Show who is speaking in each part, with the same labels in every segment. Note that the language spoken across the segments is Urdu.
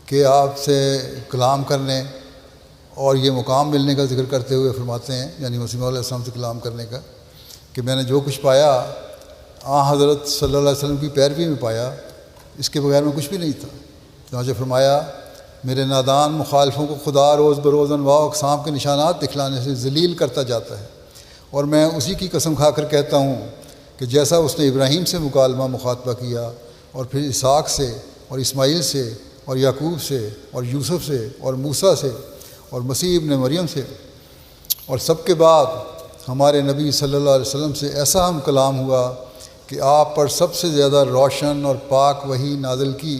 Speaker 1: کہ آپ سے کلام کرنے اور یہ مقام ملنے کا ذکر کرتے ہوئے فرماتے ہیں، یعنی مسیح علیہ السلام سے کلام کرنے کا، کہ میں نے جو کچھ پایا حضرت صلی اللہ علیہ وسلم کی پیروی میں پایا، اس کے بغیر میں کچھ بھی نہیں تھا۔ چنانچہ فرمایا میرے نادان مخالفوں کو خدا روز بروز انواع و اقسام کے نشانات دکھلانے سے ذلیل کرتا جاتا ہے، اور میں اسی کی قسم کھا کر کہتا ہوں کہ جیسا اس نے ابراہیم سے مکالمہ مخاطبہ کیا، اور پھر اسحاق سے اور اسماعیل سے اور یعقوب سے اور یوسف سے اور موسیٰ سے اور مسیح ابن مریم سے، اور سب کے بعد ہمارے نبی صلی اللہ علیہ وسلم سے ایسا ہم کلام ہوا کہ آپ پر سب سے زیادہ روشن اور پاک وحی نازل کی،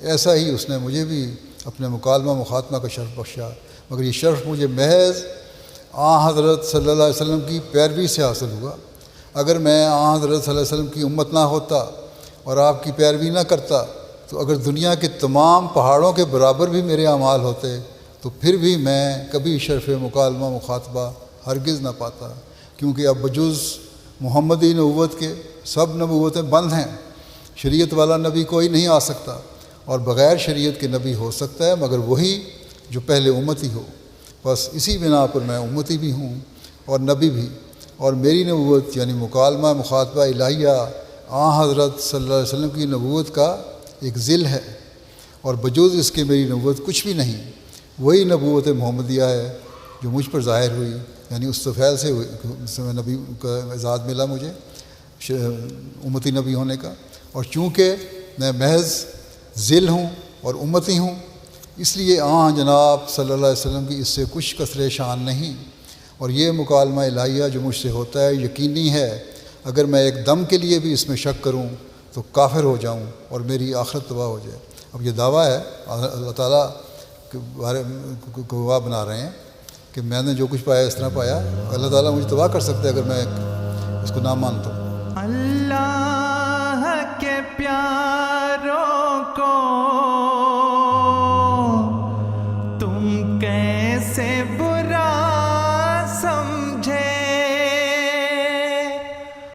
Speaker 1: ایسا ہی اس نے مجھے بھی اپنے مکالمہ مخاطبہ کا شرف بخشا، مگر یہ شرف مجھے محض حضرت صلی اللہ علیہ وسلم کی پیروی سے حاصل ہوا۔ اگر میں حضرت صلی اللہ علیہ وسلم کی امت نہ ہوتا اور آپ کی پیروی نہ کرتا، تو اگر دنیا کے تمام پہاڑوں کے برابر بھی میرے اعمال ہوتے تو پھر بھی میں کبھی شرف مکالمہ مخاطبہ ہرگز نہ پاتا، کیونکہ اب بجز محمدی نبوت کے سب نبوتیں بند ہیں۔ شریعت والا نبی کوئی نہیں آ سکتا، اور بغیر شریعت کے نبی ہو سکتا ہے مگر وہی جو پہلے امتی ہو۔ بس اسی بنا پر میں امتی بھی ہوں اور نبی بھی، اور میری نبوت یعنی مکالمہ مخاطبہ الہیہ حضرت صلی اللہ علیہ وسلم کی نبوت کا ایک ذل ہے، اور بجوز اس کے میری نبوت کچھ بھی نہیں۔ وہی نبوت محمدیہ ہے جو مجھ پر ظاہر ہوئی، یعنی اس طفیل سے نبی کا اعزاز ملا مجھے امتی نبی ہونے کا، اور چونکہ میں محض ذل ہوں اور امتی ہوں، اس لیے جناب صلی اللہ علیہ وسلم کی اس سے کچھ کثر شان نہیں، اور یہ مکالمہ الہیہ جو مجھ سے ہوتا ہے یقینی ہے۔ اگر میں ایک دم کے لیے بھی اس میں شک کروں تو کافر ہو جاؤں اور میری آخرت تباہ ہو جائے۔ اب یہ دعویٰ ہے، اللہ تعالیٰ کے بارے میں گواہ بنا رہے ہیں کہ میں نے جو کچھ پایا اس طرح پایا، اللہ تعالیٰ مجھے تباہ کر سکتا ہے اگر میں اس کو نہ مانتا ہوں۔
Speaker 2: اللہ کے پیاروں کو تم کیسے